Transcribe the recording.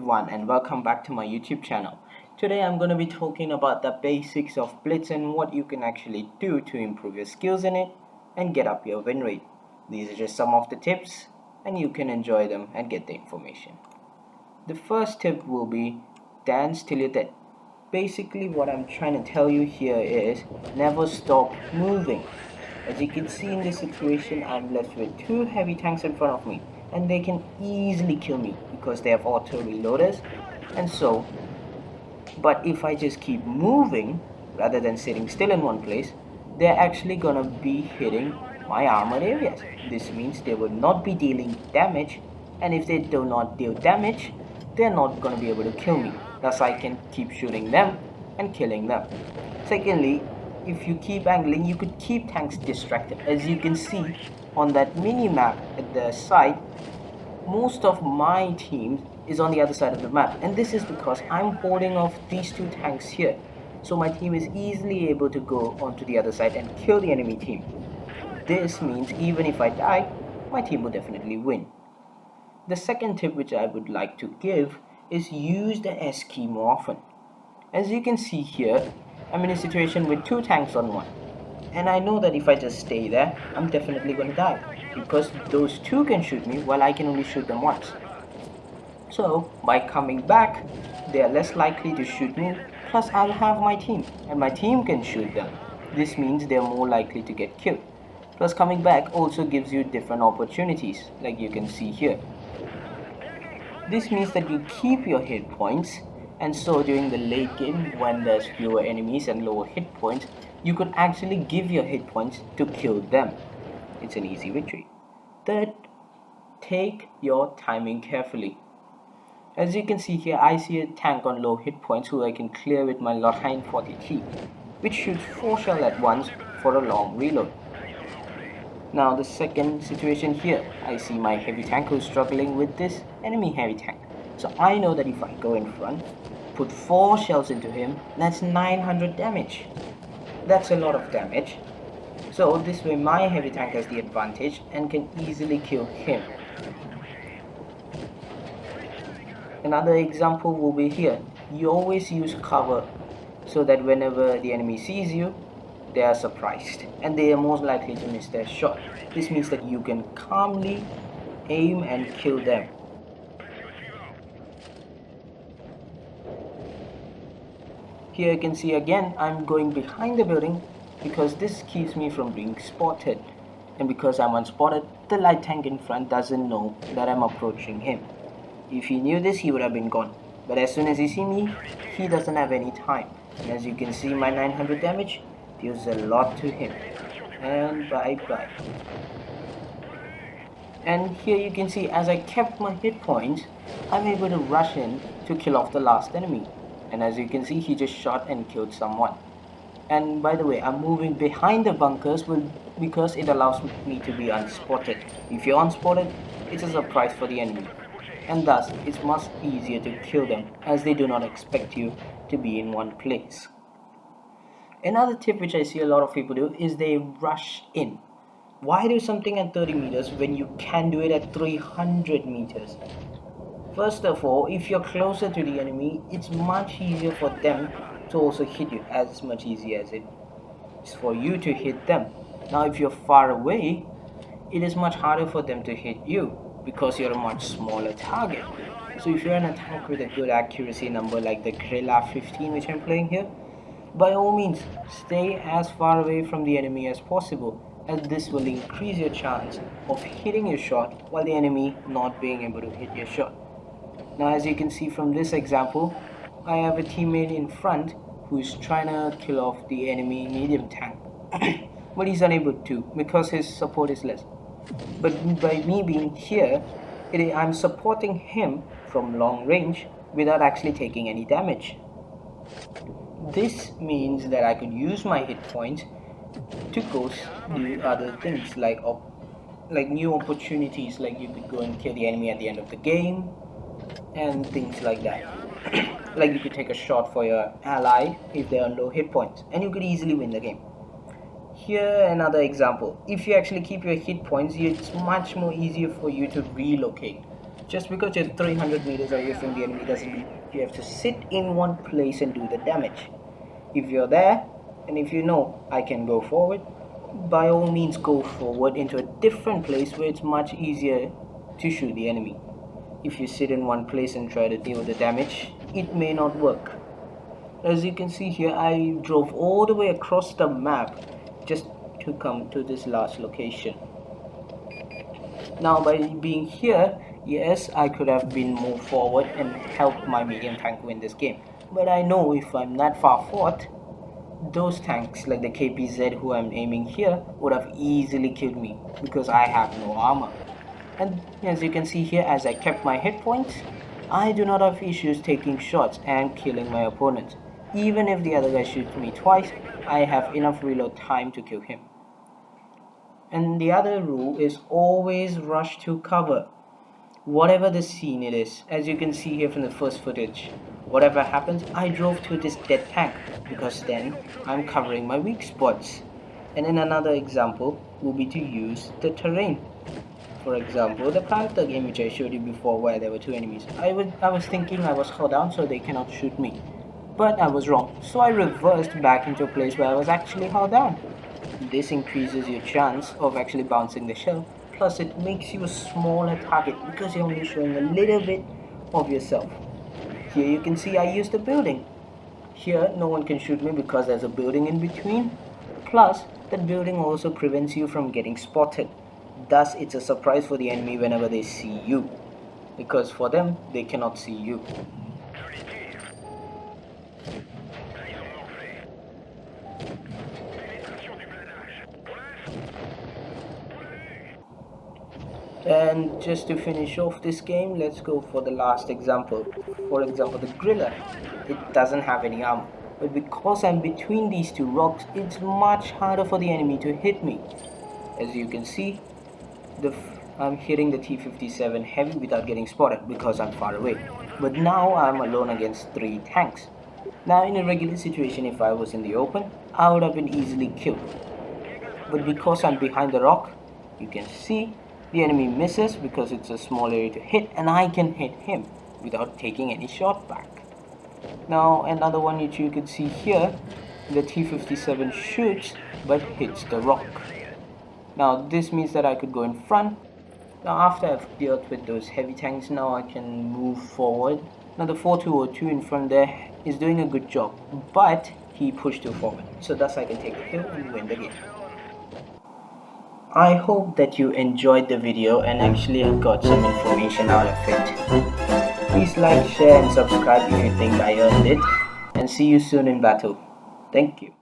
everyone and welcome back to my YouTube channel. Today I'm going to be talking about the basics of Blitz and what you can actually do to improve your skills in it and get up your win rate. These are just some of the tips and you can enjoy them and get the information. The first tip will be dance till you're dead. Basically what I'm trying to tell you here is never stop moving. As you can see in this situation, I'm left with two heavy tanks in front of me and they can easily kill me because they have auto reloaders and so, but if I just keep moving rather than sitting still in one place, they're actually gonna be hitting my armored areas. This means they will not be dealing damage, and if they do not deal damage, they're not gonna be able to kill me. Thus I can keep shooting them and killing them. Secondly, if you keep angling, you could keep tanks distracted. As you can see on that mini map at the side, most of my team is on the other side of the map, and this is because I'm holding off these two tanks here, so my team is easily able to go onto the other side and kill the enemy team. This means even if I die, my team will definitely win. The second tip which I would like to give is use the S key more often. As you can see here, I'm in a situation with two tanks on one, and I know that if I just stay there, I'm definitely going to die because those two can shoot me while I can only shoot them once. So by coming back, they are less likely to shoot me, plus I'll have my team and my team can shoot them. This means they're more likely to get killed. Plus coming back also gives you different opportunities like you can see here. This means that you keep your hit points, and so during the late game when there's fewer enemies and lower hit points, you could actually give your hit points to kill them. It's an easy victory. Third, take your timing carefully. As you can see here, I see a tank on low hit points who I can clear with my Line 40T, which shoots 4 shells at once for a long reload. Now the second situation here, I see my heavy tank who's struggling with this enemy heavy tank. So I know that if I go in front, put 4 shells into him, that's 900 damage. That's a lot of damage. So this way my heavy tank has the advantage and can easily kill him. Another example will be here. You always use cover so that whenever the enemy sees you, they are surprised and they are most likely to miss their shot. This means that you can calmly aim and kill them. Here you can see again I'm going behind the building because this keeps me from being spotted, and because I'm unspotted, the light tank in front doesn't know that I'm approaching him. If he knew this, he would have been gone, but as soon as he sees me, he doesn't have any time. And as you can see, my 900 damage deals a lot to him, and bye bye. And here you can see as I kept my hit points, I'm able to rush in to kill off the last enemy, and as you can see, he just shot and killed someone. And by the way, I'm moving behind the bunkers because it allows me to be unspotted. If you're unspotted, it's a surprise for the enemy, and thus it's much easier to kill them as they do not expect you to be in one place. Another tip which I see a lot of people do is they rush in. Why do something at 30 meters when you can do it at 300 meters? First of all, if you're closer to the enemy, it's much easier for them to also hit you, as much easier as it is for you to hit them. Now if you're far away, it is much harder for them to hit you because you're a much smaller target. So if you're an attack with a good accuracy number like the Gorilla 15 which I'm playing here, by all means stay as far away from the enemy as possible, as this will increase your chance of hitting your shot while the enemy not being able to hit your shot. Now as you can see from this example, I have a teammate in front who's trying to kill off the enemy medium tank but he's unable to because his support is less. But by me being here, I'm supporting him from long range without actually taking any damage. This means that I could use my hit points to go do other things like new opportunities, like you could go and kill the enemy at the end of the game and things like that. Like you could take a shot for your ally if they are low hit points and you could easily win the game. Here another example, if you actually keep your hit points, it's much more easier for you to relocate. Just because you're 300 meters away from the enemy doesn't mean you have to sit in one place and do the damage. If you're there, and if you know I can go forward, by all means go forward into a different place where it's much easier to shoot the enemy. If you sit in one place and try to deal the damage, it may not work. As you can see here, I drove all the way across the map just to come to this last location. Now by being here, yes, I could have been moved forward and helped my medium tank win this game. But I know if I'm that far forth, those tanks like the KPZ who I'm aiming here would have easily killed me because I have no armor. And as you can see here, as I kept my hit points, I do not have issues taking shots and killing my opponent. Even if the other guy shoots me twice, I have enough reload time to kill him. And the other rule is always rush to cover. Whatever the scene it is, as you can see here from the first footage, whatever happens, I drove to this dead tank because then I'm covering my weak spots. And in another example will be to use the terrain. For example, the Panther game which I showed you before where there were two enemies. I was thinking I was held down so they cannot shoot me. But I was wrong, so I reversed back into a place where I was actually held down. This increases your chance of actually bouncing the shell, plus it makes you a smaller target because you're only showing a little bit of yourself. Here you can see I used the building. Here no one can shoot me because there's a building in between, plus that building also prevents you from getting spotted. Thus it's a surprise for the enemy whenever they see you, because for them they cannot see you. And just to finish off this game, let's go for the last example. For example, the Griller. It doesn't have any armor, but because I'm between these two rocks, it's much harder for the enemy to hit me. As you can see, I'm hitting the T-57 heavy without getting spotted because I'm far away. But now I'm alone against 3 tanks. Now in a regular situation, if I was in the open, I would have been easily killed. But because I'm behind the rock, you can see the enemy misses because it's a small area to hit, and I can hit him without taking any shot back. Now another one which you can see here, the T-57 shoots but hits the rock. Now this means that I could go in front. Now after I've dealt with those heavy tanks, now I can move forward. Now the 4202 in front there is doing a good job, but he pushed too forward, so thus I can take the kill and win the game. I hope that you enjoyed the video and actually got some information out of it. Please like, share and subscribe if you think I earned it, and see you soon in battle. Thank you.